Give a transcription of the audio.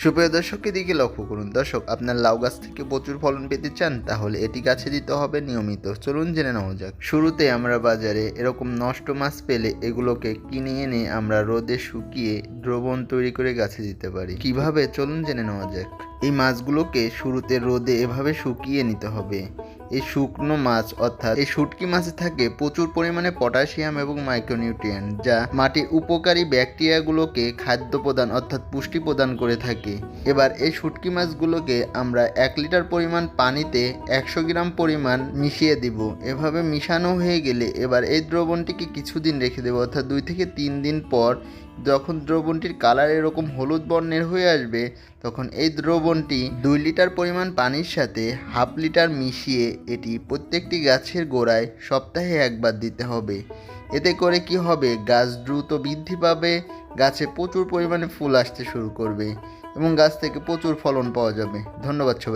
সুপ্রিয় দর্শক, এদিকে লক্ষ্য করুন। দর্শক, আপনার লাউ গাছ থেকে প্রচুর ফলন পেতে চান, তাহলে এটি গাছে দিতে হবে নিয়মিত। চলুন জেনে নেওয়া যাক। শুরুতে আমরা বাজারে এরকম নষ্ট মাছ পেলে এগুলোকে কিনে এনে আমরা রোদে শুকিয়ে দ্রবণ তৈরি করে গাছে দিতে পারি। কিভাবে, চলুন জেনে নেওয়া যাক। এই মাছগুলোকে শুরুতে রোদে এভাবে শুকিয়ে নিতে হবে। এই শুকনো মাছ অর্থাৎ এই শুটকি মাছে থাকে প্রচুর পরিমাণে পটাশিয়াম এবং মাইক্রোনিউট্রিয়েন্ট, যা মাটির উপকারী ব্যাকটেরিয়াগুলোকে খাদ্য প্রদান অর্থাৎ পুষ্টি প্রদান করে থাকে। এবার এই শুটকি মাছগুলোকে আমরা 1 লিটার পরিমাণ পানিতে 100 গ্রাম পরিমাণ মিশিয়ে দিব। এভাবে মিশানো হয়ে গেলে এবার এই দ্রবণটিকে কিছুদিন রেখে দেবো, অর্থাৎ 2 থেকে 3 দিন পর যখন দ্রবণটির কালার এরকম হলুদ বর্ণের হয়ে আসবে, তখন এই দ্রবণটি 2 লিটার পরিমাণ পানির সাথে 1/2 লিটার মিশিয়ে এটি প্রত্যেকটি গাছের গোড়ায় সপ্তাহে 1 বার দিতে হবে। এতে করে কি হবে, গাছ দ্রুত বৃদ্ধি পাবে, গাছে প্রচুর পরিমাণে ফুল আসতে শুরু করবে এবং গাছ থেকে প্রচুর ফলন পাওয়া যাবে। ধন্যবাদ সবাই।